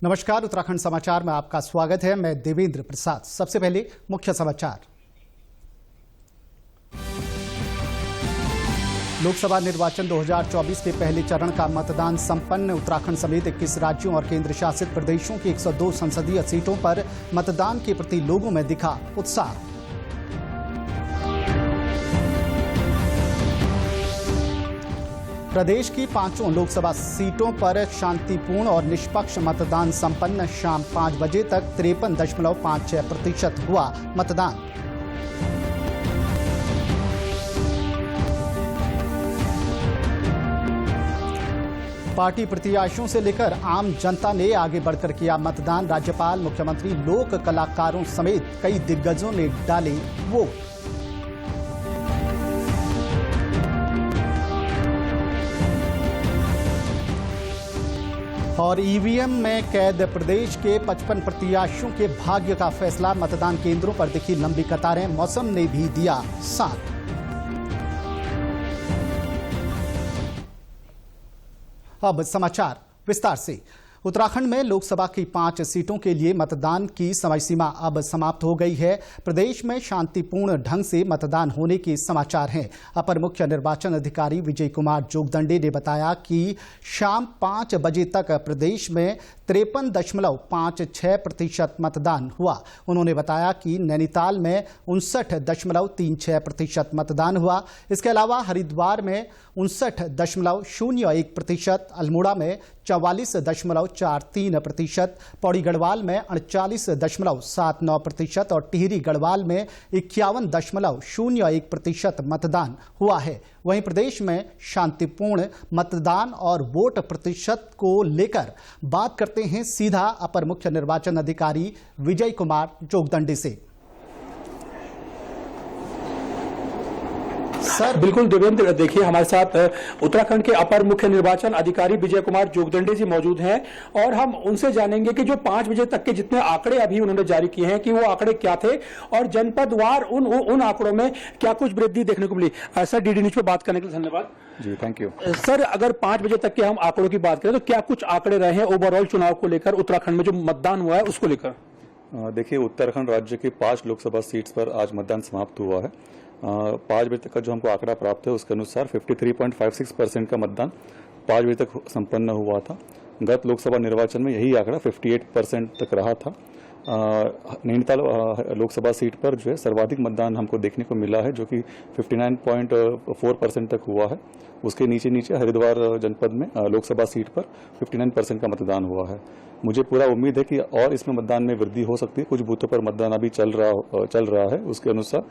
नमस्कार, उत्तराखंड समाचार में आपका स्वागत है। मैं देवेंद्र प्रसाद। सबसे पहले मुख्य समाचार। लोकसभा निर्वाचन 2024 के पहले चरण का मतदान संपन्न। उत्तराखंड समेत 21 राज्यों और केंद्र शासित प्रदेशों की 102 संसदीय सीटों पर मतदान के प्रति लोगों में दिखा उत्साह। प्रदेश की 5 लोकसभा सीटों पर शांतिपूर्ण और निष्पक्ष मतदान संपन्न। शाम 5 बजे तक 53.56% हुआ मतदान। पार्टी प्रत्याशियों से लेकर आम जनता ने आगे बढ़कर किया मतदान। राज्यपाल, मुख्यमंत्री, लोक कलाकारों समेत कई दिग्गजों ने डाले वोट। और ईवीएम में कैद प्रदेश के 55 प्रत्याशियों के भाग्य का फैसला। मतदान केंद्रों पर दिखी लंबी कतारें, मौसम ने भी दिया साथ। अब समाचार विस्तार से। उत्तराखंड में लोकसभा की 5 सीटों के लिए मतदान की समय सीमा अब समाप्त हो गई है। प्रदेश में शांतिपूर्ण ढंग से मतदान होने के समाचार हैं। अपर मुख्य निर्वाचन अधिकारी विजय कुमार जोगदंडे ने बताया कि शाम 5 बजे तक प्रदेश में 53.56% मतदान हुआ। उन्होंने बताया कि नैनीताल में 59.36% मतदान हुआ। इसके अलावा हरिद्वार में 59.01%, अल्मोड़ा में 44.43%, पौड़ी गढ़वाल में 48.79% और टिहरी गढ़वाल में 51.01% मतदान हुआ है। वहीं प्रदेश में शांतिपूर्ण मतदान और वोट प्रतिशत को लेकर बात करते हैं सीधा अपर मुख्य निर्वाचन अधिकारी विजय कुमार जोगदंडे से। सर बिल्कुल देवेंद्र, देखिए हमारे साथ उत्तराखंड के अपर मुख्य निर्वाचन अधिकारी विजय कुमार जोगदंडे जी मौजूद हैं और हम उनसे जानेंगे कि जो 5 बजे तक के जितने आंकड़े अभी उन्होंने जारी किए हैं कि वो आंकड़े क्या थे और जनपदवार उन आंकड़ों में क्या कुछ वृद्धि देखने को मिली। सर, डीडी न्यूज पे बात करने के लिए धन्यवाद जी, थैंक यू। सर, अगर 5 बजे तक के हम आंकड़ों की बात करें तो क्या कुछ आंकड़े रहे हैं ओवरऑल चुनाव को लेकर, उत्तराखंड में जो मतदान हुआ है उसको लेकर? देखिए, उत्तराखंड राज्य की 5 लोकसभा सीट्स पर आज मतदान समाप्त हुआ है। 5 बजे तक का जो हमको आंकड़ा प्राप्त है उसके अनुसार 53.56% का मतदान 5 बजे तक संपन्न हुआ था। गत लोकसभा निर्वाचन में यही आंकड़ा 58% तक रहा था। नैनीताल लोकसभा सीट पर जो है सर्वाधिक मतदान हमको देखने को मिला है, जो कि 59.4% तक हुआ है। उसके नीचे हरिद्वार जनपद में लोकसभा सीट पर 59% का मतदान हुआ है। मुझे पूरा उम्मीद है कि और इसमें मतदान में वृद्धि हो सकती है। कुछ बूथों पर मतदान अभी चल रहा है, उसके अनुसार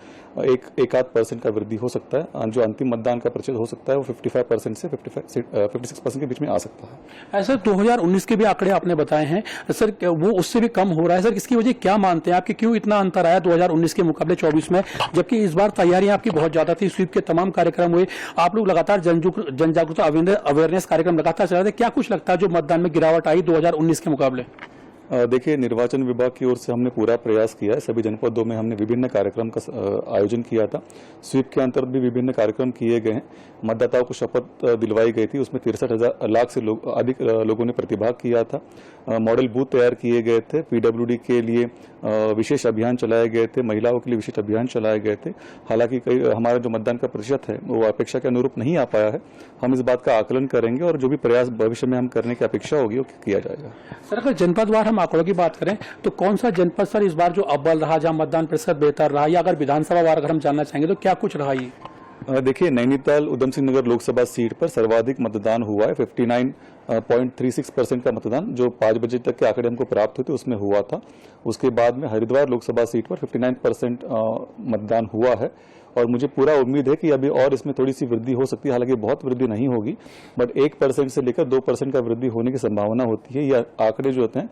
एक आध % का वृद्धि हो सकता है। जो अंतिम मतदान का प्रतिशत हो सकता है वो 55% से 56% के बीच में आ सकता है। सर, 2019 के भी आंकड़े आपने बताए हैं सर, वो उससे भी कम हो रहा है। सर, इसकी वजह क्या मानते हैं आप कि क्यों इतना अंतर आया 2019 के मुकाबले 24 में, जबकि इस बार तैयारियां आपकी बहुत ज्यादा थी, स्वीप के तमाम कार्यक्रम हुए, आप लोग लगातार जन जागरूकता अवेयरनेस कार्यक्रम लगातार चला रहे थे। क्या कुछ लगता है जो मतदान में गिरावट आई 2019 के मुकाबले? देखिए, निर्वाचन विभाग की ओर से हमने पूरा प्रयास किया है। सभी जनपदों में हमने विभिन्न कार्यक्रम का आयोजन किया था। स्वीप के अंतर्गत भी विभिन्न कार्यक्रम किए गए हैं। मतदाताओं को शपथ दिलवाई गई थी, उसमें 63 लाख से अधिक लोगों ने प्रतिभाग किया था। मॉडल बूथ तैयार किए गए थे। पीडब्ल्यूडी के लिए विशेष अभियान चलाए गए थे, महिलाओं के लिए विशेष अभियान चलाए गए थे। हालांकि हमारा जो मतदान का प्रतिशत है वो अपेक्षा के अनुरूप नहीं आ पाया है। हम इस बात का आकलन करेंगे और जो भी प्रयास भविष्य में हम करने की अपेक्षा होगी वो किया जाएगा। सर, अगर जनपदवार हम आंकड़ों की बात करें तो कौन सा जनपद सर इस बार जो अव्वल रहा, जहां मतदान प्रतिशत बेहतर रहा, या अगर विधानसभा वार अगर हम जानना चाहेंगे तो क्या कुछ रहा? ये देखिए, नैनीताल उधम सिंह नगर लोकसभा सीट पर सर्वाधिक मतदान हुआ है। 59.36% का मतदान जो 5 बजे तक के आंकड़े हमको प्राप्त हुए थे उसमें हुआ था। उसके बाद में हरिद्वार लोकसभा सीट पर 59% मतदान हुआ है और मुझे पूरा उम्मीद है कि अभी और इसमें थोड़ी सी वृद्धि हो सकती है। हालांकि बहुत वृद्धि नहीं होगी, बट 1% से लेकर 2% का वृद्धि होने की संभावना होती है। यह आंकड़े जो होते हैं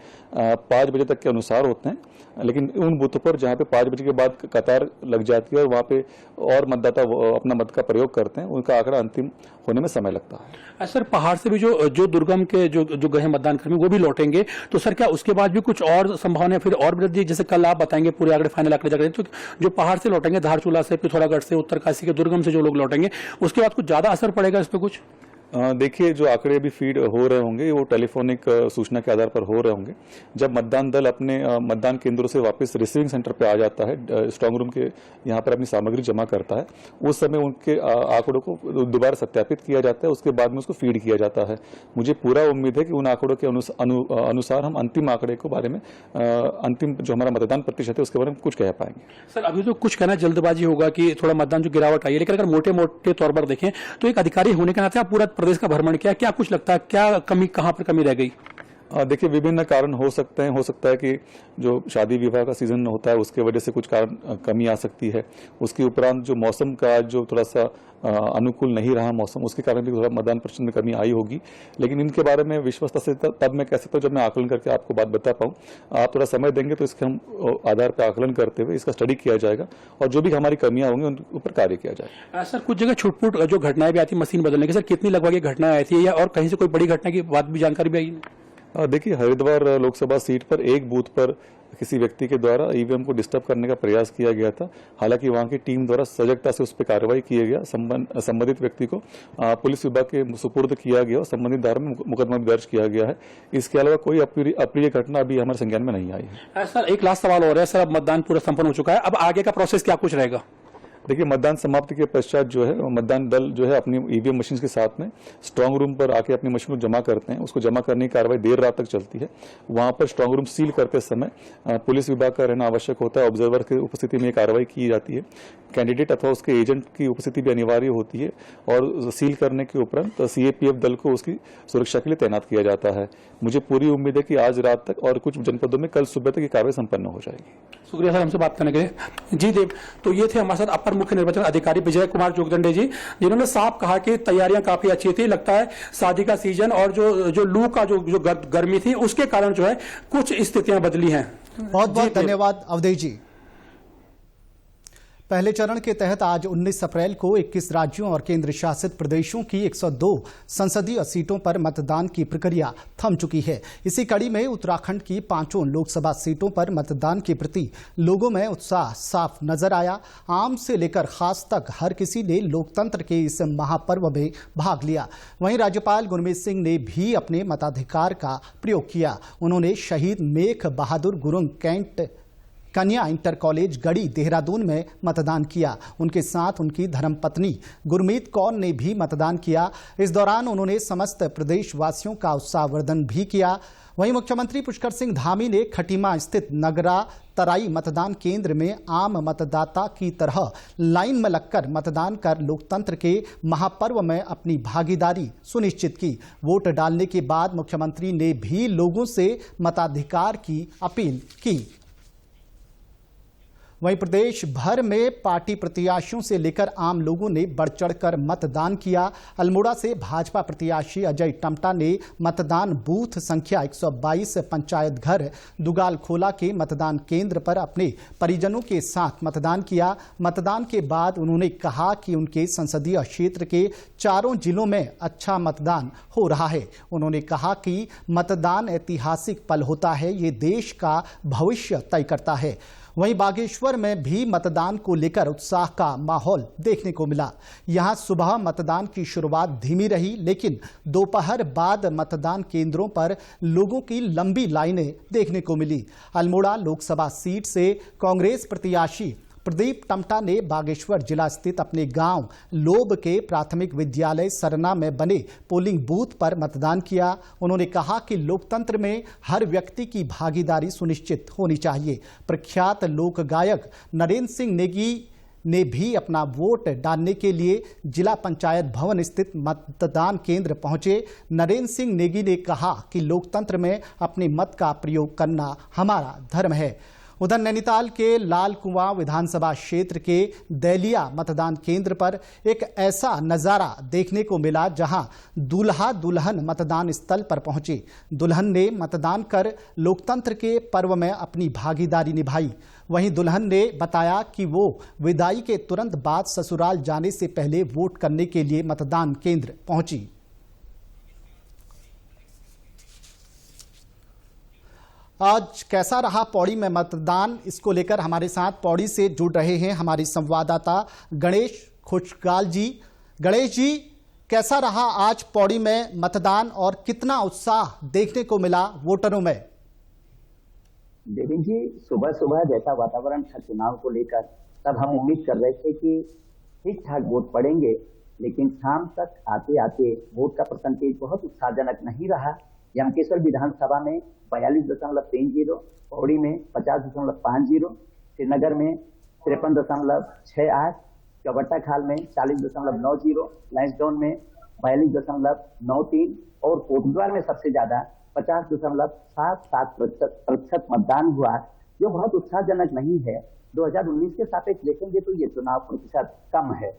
5 बजे तक के अनुसार होते हैं, लेकिन उन बूथों पर जहां पे 5 बजे के बाद कतार लग जाती है और वहां पे और मतदाता अपना मत का प्रयोग करते हैं, उनका आंकड़ा अंतिम होने में समय लगता है। सर, पहाड़ से भी जो दुर्गम के जो गए मतदान कर्मी वो भी लौटेंगे, तो सर क्या उसके बाद भी कुछ और संभावना फिर और वृद्धि, जैसे कल आप बताएंगे पूरे आंकड़े फाइनल आंकड़े जाकर, तो जो पहाड़ से लौटेंगे, धारचूला से, पिथौरागढ़ से, उत्तरकाशी के दुर्गम से जो लोग लौटेंगे, उसके बाद कुछ ज्यादा असर पड़ेगा इस पर कुछ? देखिए, जो आंकड़े अभी फीड हो रहे होंगे वो टेलीफोनिक सूचना के आधार पर हो रहे होंगे। जब मतदान दल अपने मतदान केंद्रों से वापस रिसीविंग सेंटर पे आ जाता है, स्ट्रांग रूम के यहाँ पर अपनी सामग्री जमा करता है, उस समय उनके आंकड़ों को दोबारा सत्यापित किया जाता है, उसके बाद में उसको फीड किया जाता है। मुझे पूरा उम्मीद है कि उन आंकड़ों के अनुसार हम अंतिम आंकड़े के बारे में, अंतिम जो हमारा मतदान प्रतिशत है उसके बारे में कुछ कह पाएंगे। सर, अभी तो कुछ कहना जल्दबाजी होगा कि थोड़ा मतदान जो गिरावट आई है, लेकिन अगर मोटे मोटे तौर पर देखें तो एक अधिकारी होने के नाते आप पूरा प्रदेश का भ्रमण किया, क्या कुछ लगता है क्या कमी, कहां पर कमी रह गई? देखिए, विभिन्न कारण हो सकते हैं। हो सकता है कि जो शादी विवाह का सीजन होता है उसके वजह से कुछ कारण कमी आ सकती है। उसके उपरांत जो मौसम का जो थोड़ा सा अनुकूल नहीं रहा मौसम, उसके कारण भी थोड़ा मतदान प्रतिशत में कमी आई होगी। लेकिन इनके बारे में विश्वसता से तब मैं कह सकता हूँ जब मैं आकलन करके आपको बात बता पाऊँ। आप थोड़ा समय देंगे तो इसके हम आधार पर आकलन करते हुए इसका स्टडी किया जाएगा और जो भी हमारी कमियां होंगी उन ऊपर कार्य किया जाएगा। सर, कुछ जगह छुटपुट जो घटनाएं भी आती मशीन बदलने की, सर कितनी लगभग ये घटनाएं आई थी, या और कहीं से कोई बड़ी घटना की बात भी जानकारी भी आई? देखिए, हरिद्वार लोकसभा सीट पर एक बूथ पर किसी व्यक्ति के द्वारा ईवीएम को डिस्टर्ब करने का प्रयास किया गया था। हालांकि वहां की टीम द्वारा सजगता से उस पर कार्रवाई किया गया। संबंधित व्यक्ति को पुलिस विभाग के सुपुर्द किया गया और संबंधित धारा में मुकदमा दर्ज किया गया है। इसके अलावा कोई अप्रिय घटना अभी हमारे संज्ञान में नहीं आई है। सर, एक लास्ट सवाल हो रहा है। सर, अब मतदान पूरा संपन्न हो चुका है, अब आगे का प्रोसेस क्या कुछ रहेगा? देखिए, मतदान समाप्ति के पश्चात जो है मतदान दल जो है अपनी ईवीएम मशीन के साथ में स्ट्रांग रूम पर आके अपनी मशीन को जमा करते हैं। उसको जमा करने की कार्रवाई देर रात तक चलती है। वहां पर स्ट्रांग रूम सील करते समय पुलिस विभाग का रहना आवश्यक होता है। ऑब्जर्वर की उपस्थिति में कार्रवाई की जाती है। कैंडिडेट अथवा उसके एजेंट की उपस्थिति भी अनिवार्य होती है और सील करने के उपरांत सीएपीएफ दल को उसकी सुरक्षा के लिए तैनात किया जाता है। मुझे पूरी उम्मीद है कि आज रात तक और कुछ जनपदों में कल सुबह तक ये कार्रवाई संपन्न हो जाएगी। शुक्रिया सर हमसे बात करने के लिए। जी देव, तो ये थे हमारे साथ अपर मुख्य निर्वाचन अधिकारी विजय कुमार जोगदंडे जी, जिन्होंने साफ कहा कि तैयारियां काफी अच्छी थी। लगता है शादी का सीजन और जो लू का जो गर्मी थी उसके कारण जो है कुछ स्थितियां बदली हैं। बहुत बहुत धन्यवाद अवधेश जी। पहले चरण के तहत आज 19 अप्रैल को 21 राज्यों और केंद्र शासित प्रदेशों की 102 संसदीय सीटों पर मतदान की प्रक्रिया थम चुकी है। इसी कड़ी में उत्तराखंड की 5 लोकसभा सीटों पर मतदान के प्रति लोगों में उत्साह साफ नजर आया। आम से लेकर खास तक हर किसी ने लोकतंत्र के इस महापर्व में भाग लिया। वहीं राज्यपाल गुरमीत सिंह ने भी अपने मताधिकार का प्रयोग किया। उन्होंने शहीद मेघ बहादुर गुरुंग कैंट कन्या इंटर कॉलेज गढ़ी देहरादून में मतदान किया। उनके साथ उनकी धर्मपत्नी गुरमीत कौर ने भी मतदान किया। इस दौरान उन्होंने समस्त प्रदेशवासियों का उत्साहवर्धन भी किया। वहीं मुख्यमंत्री पुष्कर सिंह धामी ने खटीमा स्थित नगरा तराई मतदान केंद्र में आम मतदाता की तरह लाइन में लगकर मतदान कर लोकतंत्र के महापर्व में अपनी भागीदारी सुनिश्चित की। वोट डालने के बाद मुख्यमंत्री ने भी लोगों से मताधिकार की अपील की। वहीं प्रदेश भर में पार्टी प्रत्याशियों से लेकर आम लोगों ने बढ़ चढ़कर मतदान किया। अल्मोड़ा से भाजपा प्रत्याशी अजय टमटा ने मतदान बूथ संख्या 122 पंचायत घर दुगाल खोला के मतदान केंद्र पर अपने परिजनों के साथ मतदान किया। मतदान के बाद उन्होंने कहा कि उनके संसदीय क्षेत्र के 4 जिलों में अच्छा मतदान हो रहा है। उन्होंने कहा कि मतदान ऐतिहासिक पल होता है, ये देश का भविष्य तय करता है। वहीं बागेश्वर में भी मतदान को लेकर उत्साह का माहौल देखने को मिला। यहां सुबह मतदान की शुरुआत धीमी रही, लेकिन दोपहर बाद मतदान केंद्रों पर लोगों की लंबी लाइनें देखने को मिली। अल्मोड़ा लोकसभा सीट से कांग्रेस प्रत्याशी प्रदीप टमटा ने बागेश्वर जिला स्थित अपने गांव लोब के प्राथमिक विद्यालय सरना में बने पोलिंग बूथ पर मतदान किया। उन्होंने कहा कि लोकतंत्र में हर व्यक्ति की भागीदारी सुनिश्चित होनी चाहिए। प्रख्यात लोक गायक नरेंद्र सिंह नेगी ने भी अपना वोट डालने के लिए जिला पंचायत भवन स्थित मतदान केंद्र पहुंचे। नरेंद्र सिंह नेगी ने कहा कि लोकतंत्र में अपने मत का प्रयोग करना हमारा धर्म है। उधर नैनीताल के लाल कुआं विधानसभा क्षेत्र के दैलिया मतदान केंद्र पर एक ऐसा नजारा देखने को मिला जहां दूल्हा दुल्हन मतदान स्थल पर पहुंचे। दुल्हन ने मतदान कर लोकतंत्र के पर्व में अपनी भागीदारी निभाई। वहीं दुल्हन ने बताया कि वो विदाई के तुरंत बाद ससुराल जाने से पहले वोट करने के लिए मतदान केंद्र पहुंची। आज कैसा रहा पौड़ी में मतदान, इसको लेकर हमारे साथ पौड़ी से जुड़ रहे हैं हमारे संवाददाता गणेश खुशगाल जी। गणेश जी, कैसा रहा आज पौड़ी में मतदान और कितना उत्साह देखने को मिला वोटरों में? देवेंद्र जी, सुबह सुबह जैसा वातावरण था चुनाव को लेकर, तब हम उम्मीद कर रहे थे कि ठीक ठाक वोट पड़ेंगे, लेकिन शाम तक आते आते वोट का परसेंटेज बहुत उत्साहजनक नहीं रहा। यमकेश्वर विधानसभा में 42.30, पौड़ी में 50.50, श्रीनगर में 53.68, चौबट्टा-खाल में 40.90, लैंसडाउन में 42.93 और कोटद्वार में सबसे ज्यादा 50.77% मतदान हुआ, जो बहुत उत्साहजनक नहीं है। 2019 के सापेक्ष देखेंगे तो ये चुनाव प्रतिशत कम है।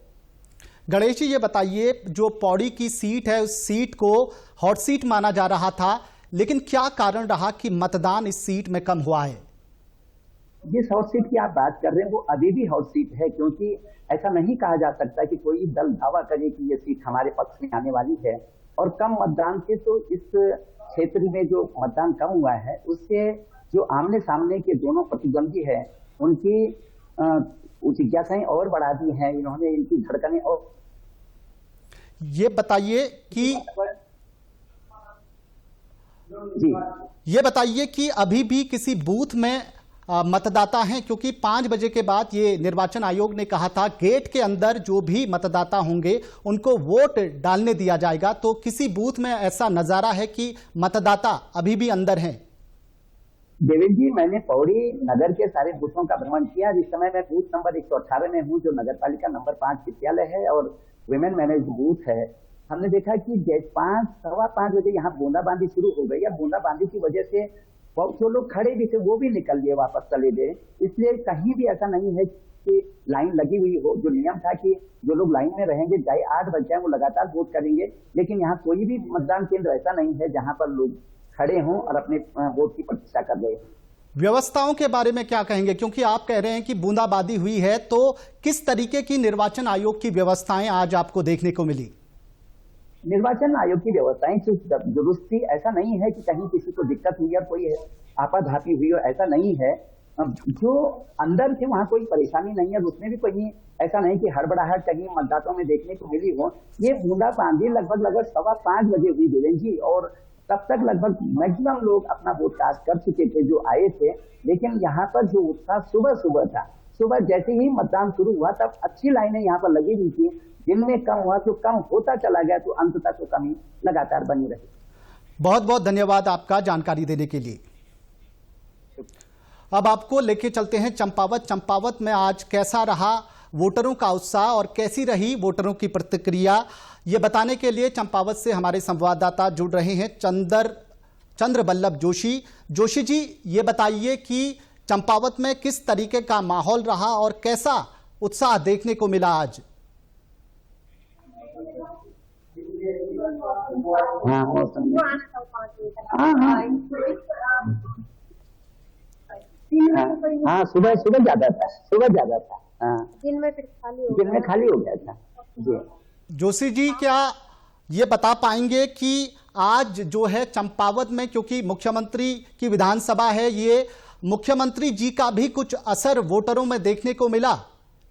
गणेश जी, ये बताइए, जो पौड़ी की सीट है उस सीट को हॉट सीट माना जा रहा था, लेकिन क्या कारण रहा कि मतदान इस सीट में कम हुआ है? जिस हॉट सीट की आप बात कर रहे हैं वो अभी भी हॉट सीट है, क्योंकि ऐसा नहीं कहा जा सकता कि कोई दल दावा करे कि ये सीट हमारे पक्ष में आने वाली है। और कम मतदान से तो इस क्षेत्र में जो मतदान कम हुआ है उससे जो आमने सामने के दोनों प्रतिद्वंदी है उनकी जिज्ञासाएं और बढ़ा दी हैं, इन्होंने इनकी धड़कनें और। ये बताइए कि जी, ये बताइए कि अभी भी किसी बूथ में मतदाता हैं, क्योंकि 5 बजे के बाद ये निर्वाचन आयोग ने कहा था गेट के अंदर जो भी मतदाता होंगे उनको वोट डालने दिया जाएगा, तो किसी बूथ में ऐसा नजारा है कि मतदाता अभी भी अंदर हैं? देवेंद्र जी, मैंने पौड़ी नगर के सारे बूथों का भ्रमण किया। इस समय मैं बूथ नंबर 118 में हूँ, जो नगर पालिका नंबर 5 विद्यालय है और वुमेन मैनेज बूथ है। हमने देखा कि 5-5:15 बजे यहाँ बूंदाबांदी शुरू हो गई है। बूंदाबांदी की वजह से जो लोग खड़े भी थे वो भी निकल लिए, वापस चले गए। इसलिए कहीं भी ऐसा नहीं है कि लाइन लगी हुई हो। जो नियम था कि जो लोग लाइन में रहेंगे चाहे 8 बज जाए वो लगातार वोट करेंगे, लेकिन यहाँ कोई भी मतदान केंद्र ऐसा नहीं है जहाँ पर लोग खड़े हों और अपने वोट की प्रतीक्षा कर रहे हैं। व्यवस्थाओं के बारे में क्या कहेंगे, क्योंकि आप कह रहे हैं कि बूंदाबांदी हुई है, तो किस तरीके की निर्वाचन आयोग की व्यवस्थाएं आज आपको देखने को मिली? निर्वाचन आयोग की व्यवस्थाएं दुरुस्त थी। ऐसा नहीं है कि कहीं किसी को दिक्कत हुई है, कोई आपाधापी हुई हो, ऐसा नहीं है। जो अंदर थे वहां कोई परेशानी नहीं है, उसमें भी कहीं ऐसा नहीं कि हड़बड़ाहट कहीं मतदाताओं में देखने को मिली हो। ये बूंदाबांदी लगभग 5:15 बजे हुई देवेंद्र जी, और तब तक लगभग मैक्सिमम लोग अपना वोट कास्ट कर चुके थे जो आए थे। लेकिन यहाँ पर जो उत्साह सुबह था, सुबह जैसे ही मतदान शुरू हुआ तब अच्छी लाइनें यहाँ पर लगी हुई थी। दिन में कम हुआ तो कम होता चला गया, तो अंत तक तो कमी लगातार बनी रही। बहुत बहुत धन्यवाद आपका जानकारी देने के लिए। अब आपको लेके चलते हैं चंपावत। चंपावत में आज कैसा रहा वोटरों का उत्साह और कैसी रही वोटरों की प्रतिक्रिया, ये बताने के लिए चंपावत से हमारे संवाददाता जुड़ रहे हैं चंद्रबल्लभ जोशी। जोशी जी, ये बताइए कि चंपावत में किस तरीके का माहौल रहा और कैसा उत्साह देखने को मिला आज? हाँ, सुबह ज्यादा था। हाँ, दिन में खाली हो गया था जी। जोशी जी, क्या ये बता पाएंगे कि आज जो है चंपावत में, क्योंकि मुख्यमंत्री की विधानसभा है, ये मुख्यमंत्री जी का भी कुछ असर वोटरों में देखने को मिला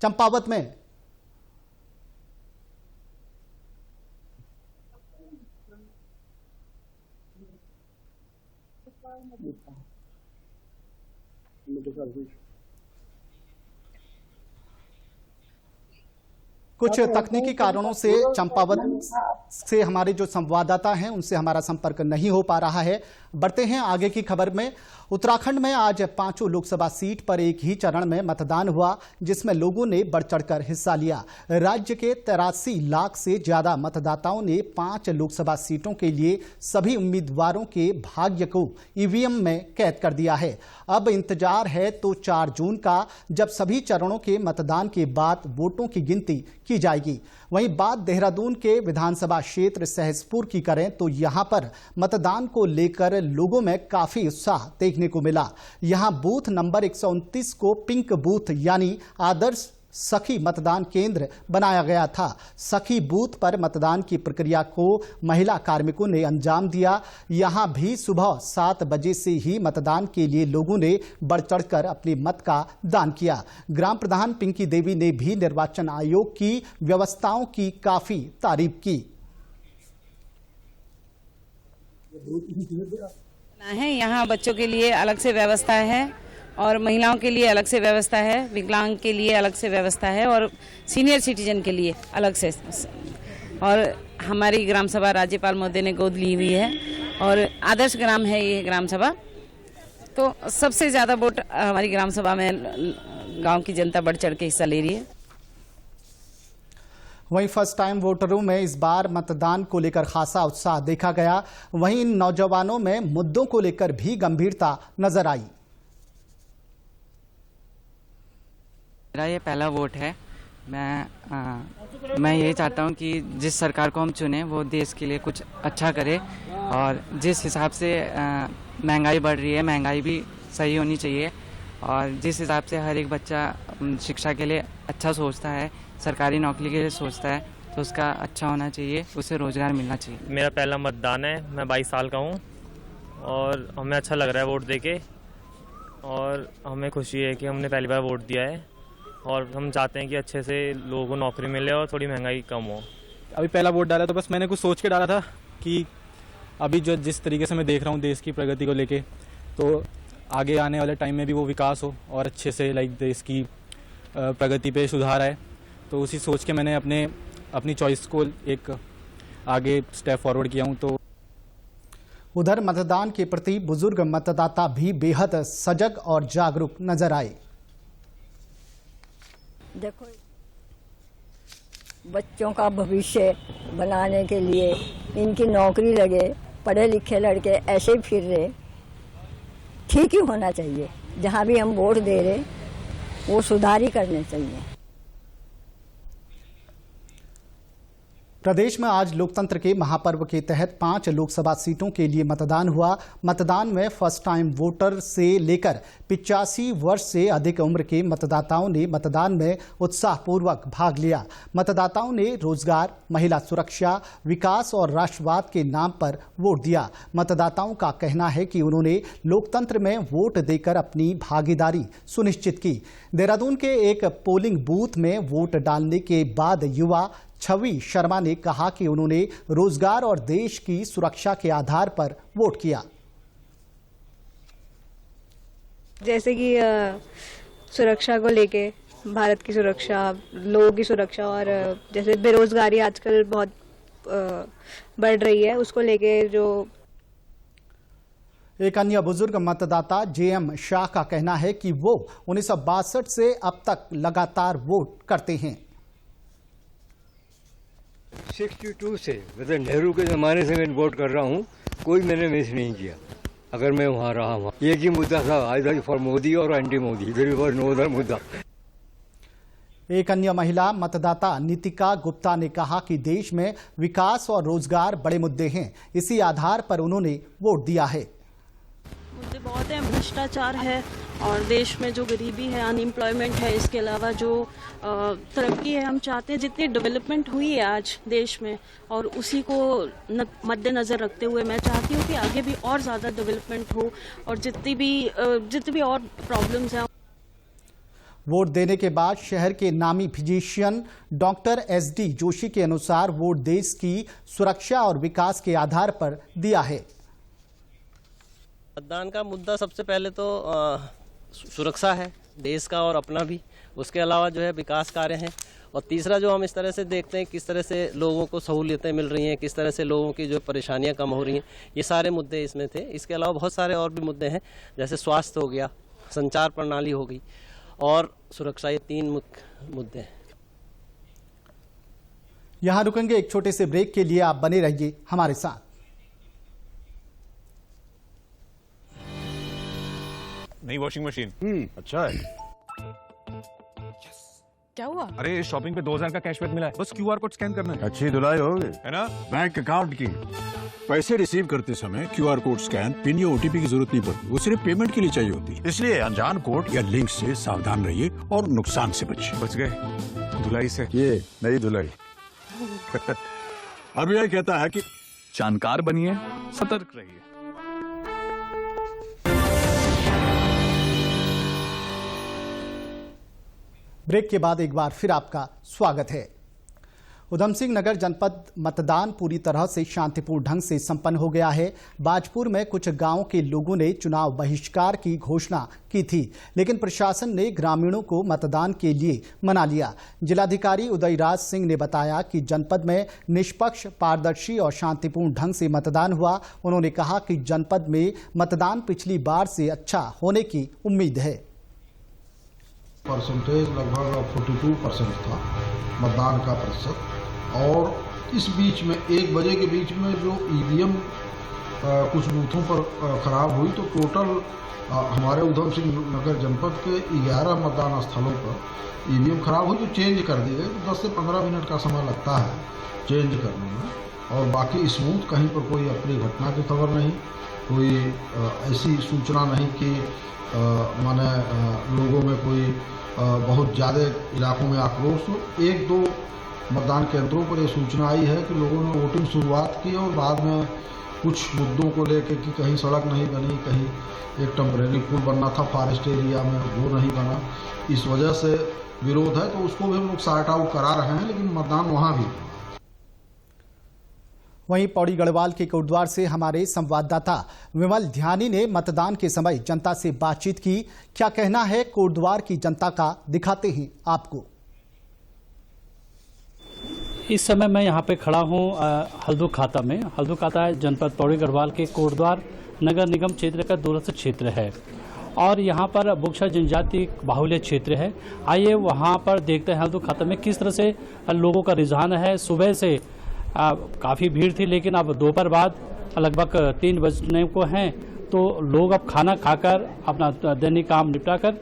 चंपावत में? कुछ तकनीकी कारणों से चंपावत से हमारे जो संवाददाता हैं उनसे हमारा संपर्क नहीं हो पा रहा है। बढ़ते हैं आगे की खबर में। उत्तराखंड में आज 5 लोकसभा सीट पर एक ही चरण में मतदान हुआ, जिसमें लोगों ने बढ़ चढ़कर हिस्सा लिया। राज्य के 83 लाख से ज्यादा मतदाताओं ने 5 लोकसभा सीटों के लिए सभी उम्मीदवारों के भाग्य को ईवीएम में कैद कर दिया है। अब इंतजार है तो 4 जून का, जब सभी चरणों के मतदान के बाद वोटों की गिनती की जाएगी। वहीं बात देहरादून के विधानसभा क्षेत्र सहसपुर की करें तो यहां पर मतदान को लेकर लोगों में काफी उत्साह देखने को मिला। यहां बूथ नंबर 129 को पिंक बूथ यानी आदर्श सखी मतदान केंद्र बनाया गया था। सखी बूथ पर मतदान की प्रक्रिया को महिला कार्मिकों ने अंजाम दिया। यहां भी सुबह 7 बजे से ही मतदान के लिए लोगों ने बढ़ चढ़कर अपने मत का दान किया। ग्राम प्रधान पिंकी देवी ने भी निर्वाचन आयोग की व्यवस्थाओं की काफी तारीफ की। है। यहाँ बच्चों के लिए अलग से व्यवस्था है और महिलाओं के लिए अलग से व्यवस्था है, विकलांग के लिए अलग से व्यवस्था है और सीनियर सिटीजन के लिए अलग से। और हमारी ग्राम सभा राज्यपाल महोदय ने गोद ली हुई है और आदर्श ग्राम है ये ग्राम सभा, तो सबसे ज़्यादा वोट हमारी ग्राम सभा में गांव की जनता बढ़ चढ़ के हिस्सा ले रही है। वहीं फर्स्ट टाइम वोटरों में इस बार मतदान को लेकर खासा उत्साह देखा गया। वहीं इन नौजवानों में मुद्दों को लेकर भी गंभीरता नजर आई। मेरा ये पहला वोट है। मैं यही चाहता हूँ कि जिस सरकार को हम चुने वो देश के लिए कुछ अच्छा करे और जिस हिसाब से महंगाई बढ़ रही है, महंगाई भी सही होनी चाहिए और जिस हिसाब से हर एक बच्चा शिक्षा के लिए अच्छा सोचता है, सरकारी नौकरी के लिए सोचता है, तो उसका अच्छा होना चाहिए, उसे रोज़गार मिलना चाहिए। मेरा पहला मतदान है, मैं 22 साल का हूँ और हमें अच्छा लग रहा है वोट देके और हमें खुशी है कि हमने पहली बार वोट दिया है और हम चाहते हैं कि अच्छे से लोगों को नौकरी मिले और थोड़ी महंगाई कम हो। अभी पहला वोट डाला तो बस मैंने कुछ सोच के डाला था कि अभी जो जिस तरीके से मैं देख रहा हूँ देश की प्रगति को लेके, तो आगे आने वाले टाइम में भी वो विकास हो और अच्छे से देश की प्रगति पे सुधार आए, तो उसी सोच के मैंने अपनी चॉइस को एक आगे स्टेप फॉरवर्ड किया हूँ। तो उधर मतदान के प्रति बुजुर्ग मतदाता भी बेहद सजग और जागरूक नजर आए। देखो, बच्चों का भविष्य बनाने के लिए इनकी नौकरी लगे, पढ़े लिखे लड़के ऐसे ही फिर रहे, ठीक ही होना चाहिए। जहाँ भी हम वोट दे रहे वो सुधार ही करने चाहिए। प्रदेश में आज लोकतंत्र के महापर्व के तहत 5 लोकसभा सीटों के लिए मतदान हुआ। मतदान में फर्स्ट टाइम वोटर से लेकर 85 वर्ष से अधिक उम्र के मतदाताओं ने मतदान में उत्साहपूर्वक भाग लिया। मतदाताओं ने रोजगार, महिला सुरक्षा, विकास और राष्ट्रवाद के नाम पर वोट दिया। मतदाताओं का कहना है कि उन्होंने लोकतंत्र में वोट देकर अपनी भागीदारी सुनिश्चित की। देहरादून के एक पोलिंग बूथ में वोट डालने के बाद युवा छवि शर्मा ने कहा कि उन्होंने रोजगार और देश की सुरक्षा के आधार पर वोट किया। जैसे कि सुरक्षा को लेके, भारत की सुरक्षा, लोगों की सुरक्षा और जैसे बेरोजगारी आजकल बहुत बढ़ रही है, उसको लेके जो एक अन्य बुजुर्ग मतदाता जेएम शाह का कहना है कि वो 1962 से अब तक लगातार वोट करते हैं। 62 से मतलब नेहरू के ज़माने से मैं वोट कर रहा हूँ, कोई मैंने मिस नहीं किया। अगर मैं वहाँ रहा हूँ, एक ही मुद्दा था, आइदर फॉर मोदी और anti Modi, there was no other मुद्दा। एक अन्य महिला मतदाता नितिका गुप्ता ने कहा कि देश में विकास और रोजगार बड़े मुद्दे हैं, इसी आधार पर उन्होंने वोट दिया है। मुद्दे बहुत हैं, भ्रष्टाचार है और देश में जो गरीबी है, अनएम्प्लॉयमेंट है, इसके अलावा जो तरक्की है, हम चाहते हैं जितनी डेवलपमेंट हुई है आज देश में और उसी को मद्देनजर रखते हुए मैं चाहती हूँ कि आगे भी और ज़्यादा डेवलपमेंट हो और जितनी भी और प्रॉब्लम्स हैं। वोट देने के बाद शहर के नामी फिजिशियन डॉक्टर SD जोशी के अनुसार वोट देश की सुरक्षा और विकास के आधार पर दिया है। मतदान का मुद्दा सबसे पहले तो सुरक्षा है, देश का और अपना भी, उसके अलावा जो है विकास कार्य हैं और तीसरा जो हम इस तरह से देखते हैं किस तरह से लोगों को सहूलियतें मिल रही हैं, किस तरह से लोगों की जो परेशानियां कम हो रही हैं, ये सारे मुद्दे इसमें थे। इसके अलावा बहुत सारे और भी मुद्दे हैं, जैसे स्वास्थ्य हो गया, संचार प्रणाली हो गई और सुरक्षा, ये 3 मुख्य मुद्दे हैं। यहां रुकेंगे एक छोटे से ब्रेक के लिए, आप बने रहिए हमारे साथ। नई वॉशिंग मशीन अच्छा है। क्या हुआ? अरे शॉपिंग पे 2000 का कैशबैक मिला है, बस QR कोड स्कैन करना है। अच्छी धुलाई होगी है ना? बैंक अकाउंट की पैसे रिसीव करते समय QR कोड स्कैन, पिन या OTP की जरूरत नहीं पड़ती, वो सिर्फ पेमेंट के लिए चाहिए होती है। इसलिए अनजान कोड या लिंक से सावधान रहिए और नुकसान से बचिए। बच गए धुलाई से। ये नई धुलाई RBI कहता है कि जानकार बनिए, सतर्क रहिए। ब्रेक के बाद एक बार फिर आपका स्वागत है। उधम सिंह नगर जनपद मतदान पूरी तरह से शांतिपूर्ण ढंग से संपन्न हो गया है। बाजपुर में कुछ गांवों के लोगों ने चुनाव बहिष्कार की घोषणा की थी, लेकिन प्रशासन ने ग्रामीणों को मतदान के लिए मना लिया। जिलाधिकारी उदयराज सिंह ने बताया कि जनपद में निष्पक्ष, पारदर्शी और शांतिपूर्ण ढंग से मतदान हुआ। उन्होंने कहा कि जनपद में मतदान पिछली बार से अच्छा होने की उम्मीद है। परसेंटेज लगभग 42% था मतदान का प्रतिशत, और इस बीच में 1 बजे के बीच में जो ईवीएम कुछ बूथों पर खराब हुई, तो टोटल हमारे उधम सिंह नगर जनपद के 11 मतदान स्थलों पर ईवीएम खराब हुई, जो चेंज कर दी गई। 10 से 15 मिनट का समय लगता है चेंज करने में, और बाकी स्मूथ, कहीं पर कोई अप्रिय घटना की खबर नहीं, कोई ऐसी सूचना नहीं कि माने लोगों में कोई बहुत ज़्यादा इलाकों में आक्रोश हो। 1-2 मतदान केंद्रों पर यह सूचना आई है कि लोगों ने वोटिंग शुरुआत की और बाद में कुछ मुद्दों को लेकर कि कहीं सड़क नहीं बनी, कहीं एक टेम्परेरी पुल बनना था फॉरेस्ट एरिया में, वो नहीं बना, इस वजह से विरोध है, तो उसको भी हम लोग सॉर्ट आउट करा रहे हैं, लेकिन मतदान वहाँ भी। वहीं पौड़ी गढ़वाल के कोटद्वार से हमारे संवाददाता विमल ध्यानी ने मतदान के समय जनता से बातचीत की। क्या कहना है कोटद्वार की जनता का, दिखाते हैं आपको। इस समय मैं यहाँ पे खड़ा हूँ हल्दू खाता में। हल्दू खाता जनपद पौड़ी गढ़वाल के कोटद्वार नगर निगम क्षेत्र का दूरस्थ क्षेत्र है, और यहाँ पर बुक्शा जनजाति बाहुल्य क्षेत्र है। आइए वहाँ पर देखते हैं हल्दू खाता में किस तरह से लोगों का रुझान है। सुबह से काफ़ी भीड़ थी, लेकिन अब दोपहर बाद लगभग 3 बजने को हैं, तो लोग अब खाना खाकर अपना दैनिक काम निपटाकर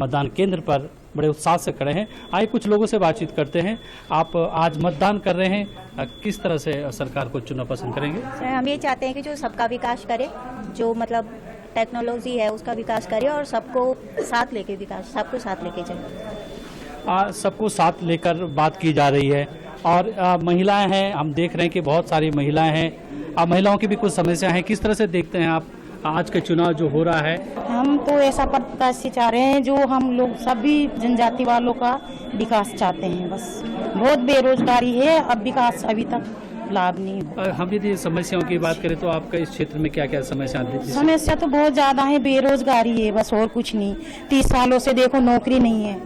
मतदान केंद्र पर बड़े उत्साह से खड़े हैं। आइए कुछ लोगों से बातचीत करते हैं। आप आज मतदान कर रहे हैं, किस तरह से सरकार को चुनना पसंद करेंगे? सर, हम ये चाहते हैं कि जो सबका विकास करे, जो मतलब टेक्नोलॉजी है उसका विकास करे, और सबको साथ लेके विकास, सबको साथ लेके चले। सबको साथ लेकर बात की जा रही है, और महिलाएं हैं, हम देख रहे हैं कि बहुत सारी महिलाएं हैं। महिलाओं की भी कुछ समस्या है, किस तरह से देखते हैं आप आज का चुनाव जो हो रहा है? हम तो ऐसा प्रकाश से चाह रहे हैं जो हम लोग सभी जनजाति वालों का विकास चाहते हैं। बस बहुत बेरोजगारी है, अब विकास अभी तक लाभ नहीं हुआ। हम यदि समस्याओं की बात करें तो आपका इस क्षेत्र में क्या क्या समस्या आती है? समस्या तो बहुत ज्यादा है, बेरोजगारी है, बस और कुछ नहीं। 30 सालों से देखो नौकरी नहीं है,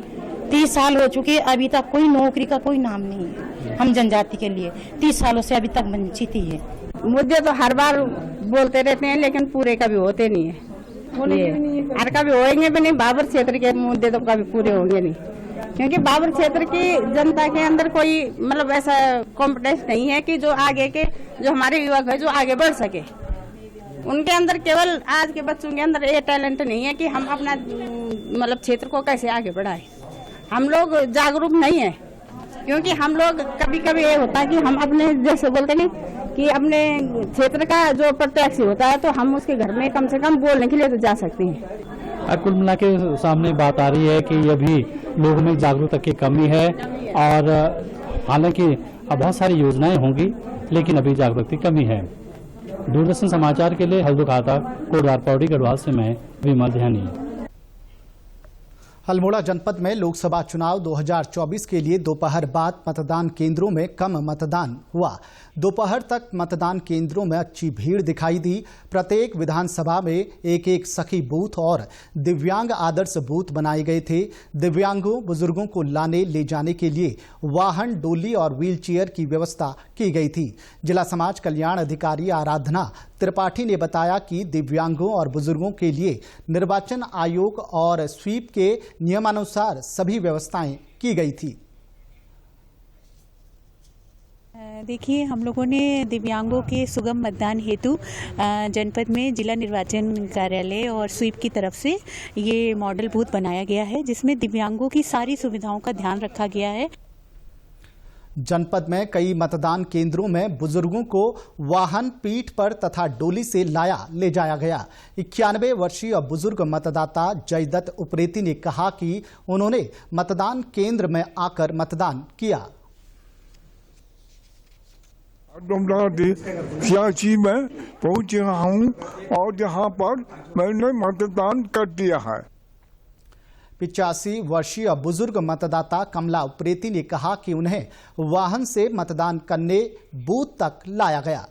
30 साल हो चुके, अभी तक कोई नौकरी का कोई नाम नहीं है। हम जनजाति के लिए 30 सालों से अभी तक वंचित ही है। मुद्दे तो हर बार बोलते रहते हैं, लेकिन पूरे कभी होते नहीं है, हर कभी होएंगे भी नहीं। बाबर क्षेत्र के मुद्दे तो कभी पूरे होंगे नहीं, क्योंकि बाबर क्षेत्र की जनता के अंदर कोई मतलब ऐसा कॉम्पिटेंस नहीं है कि जो आगे के जो हमारे युवक है जो आगे बढ़ सके। उनके अंदर केवल आज के बच्चों के अंदर ये टैलेंट नहीं है कि हम अपना मतलब क्षेत्र को कैसे आगे बढ़ाएं। हम लोग जागरूक नहीं है, क्योंकि हम लोग कभी कभी ये होता है कि हम अपने जैसे बोलते नहीं कि अपने क्षेत्र का जो प्रत्यक्ष होता है, तो हम उसके घर में कम से कम बोलने के लिए तो जा सकते हैं। कुल मिला के सामने बात आ रही है कि ये भी लोगों में जागरूकता की कमी है, और हालांकि बहुत सारी योजनाएं होंगी, लेकिन अभी जागरूकता की कमी है। दूरदर्शन समाचार के लिए हल्दू खाता कोटद्वार पौड़ी गढ़वाल से मैं विमल ध्यानी। अल्मोड़ा जनपद में लोकसभा चुनाव 2024 के लिए दोपहर बाद मतदान केंद्रों में कम मतदान हुआ। दोपहर तक मतदान केंद्रों में अच्छी भीड़ दिखाई दी। प्रत्येक विधानसभा में एक सखी बूथ और दिव्यांग आदर्श बूथ बनाए गए थे। दिव्यांगों, बुजुर्गों को लाने ले जाने के लिए वाहन, डोली और व्हीलचेयर की व्यवस्था की गई थी। जिला समाज कल्याण अधिकारी आराधना त्रिपाठी ने बताया कि दिव्यांगों और बुजुर्गों के लिए निर्वाचन आयोग और स्वीप के नियमानुसार सभी व्यवस्थाएं की गई थी। देखिए, हम लोगों ने दिव्यांगों के सुगम मतदान हेतु जनपद में जिला निर्वाचन कार्यालय और स्वीप की तरफ से ये मॉडल बूथ बनाया गया है, जिसमें दिव्यांगों की सारी सुविधाओं का ध्यान रखा गया है। जनपद में कई मतदान केंद्रों में बुजुर्गों को वाहन, पीठ पर तथा डोली से ले जाया गया। 91 वर्षीय बुजुर्ग मतदाता जयदत्त उप्रेती ने कहा कि उन्होंने मतदान केंद्र में आकर मतदान किया। सियासी में पहुंच रहा हूं और यहाँ पर मैंने मतदान कर दिया है। 85 वर्षीय बुजुर्ग मतदाता कमला उप्रेती ने कहा कि उन्हें वाहन से मतदान करने बूथ तक लाया गया।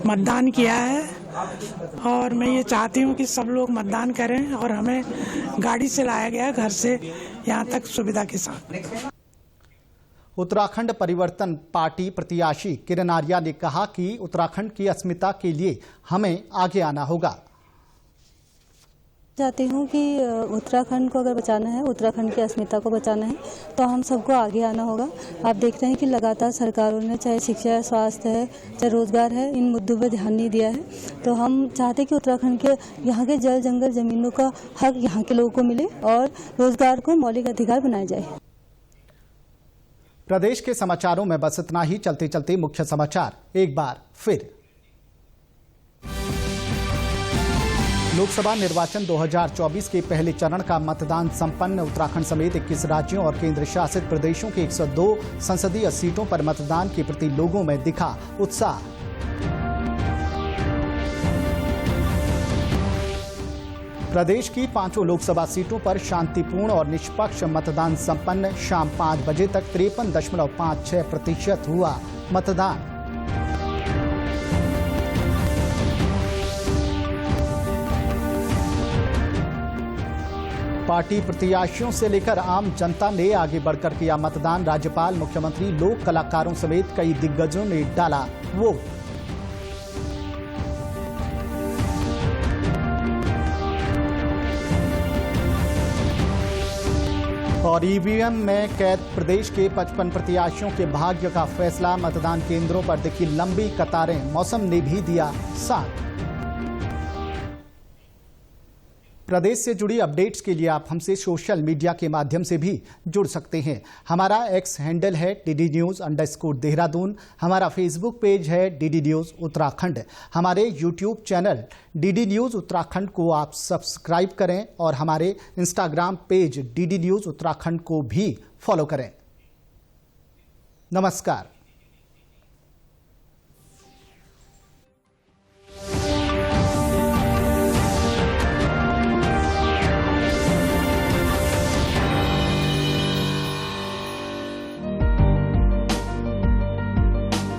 मतदान किया है और मैं ये चाहती हूँ कि सब लोग मतदान करें और हमें गाड़ी से लाया गया घर से यहाँ तक सुविधा के साथ। उत्तराखंड परिवर्तन पार्टी प्रत्याशी किरण आर्या ने कहा कि उत्तराखंड की अस्मिता के लिए हमें आगे आना होगा। चाहती हूँ कि उत्तराखंड को अगर बचाना है, उत्तराखंड की अस्मिता को बचाना है तो हम सबको आगे आना होगा। आप देख रहे हैं कि लगातार सरकारों ने चाहे शिक्षा है, स्वास्थ्य है, चाहे रोजगार है, इन मुद्दों पर ध्यान नहीं दिया है। तो हम चाहते हैं कि उत्तराखंड के यहाँ के जल जंगल जमीनों का हक यहाँ के लोगों को मिले और रोजगार को मौलिक अधिकार बनाया जाए। प्रदेश के समाचारों में बस इतना ही। चलते चलते मुख्य समाचार एक बार फिर। लोकसभा निर्वाचन 2024 के पहले चरण का मतदान संपन्न। उत्तराखंड समेत 21 राज्यों और केंद्र शासित प्रदेशों के 102 संसदीय सीटों पर मतदान के प्रति लोगों में दिखा उत्साह। प्रदेश की 5 लोकसभा सीटों पर शांतिपूर्ण और निष्पक्ष मतदान संपन्न। शाम 5 बजे तक 53.56% हुआ मतदान। पार्टी प्रत्याशियों से लेकर आम जनता ने आगे बढ़कर किया मतदान। राज्यपाल, मुख्यमंत्री, लोक कलाकारों समेत कई दिग्गजों ने डाला वोट। और ईवीएम में कैद प्रदेश के 55 प्रत्याशियों के भाग्य का फैसला। मतदान केंद्रों पर दिखी लंबी कतारें, मौसम ने भी दिया साथ। प्रदेश से जुड़ी अपडेट्स के लिए आप हमसे सोशल मीडिया के माध्यम से भी जुड़ सकते हैं। हमारा एक्स हैंडल है DD_News_देहरादून। हमारा फेसबुक पेज है DD News उत्तराखंड। हमारे YouTube channel DD News Uttarakhand को आप सब्सक्राइब करें और हमारे Instagram page DD News Uttarakhand को भी फॉलो करें। नमस्कार।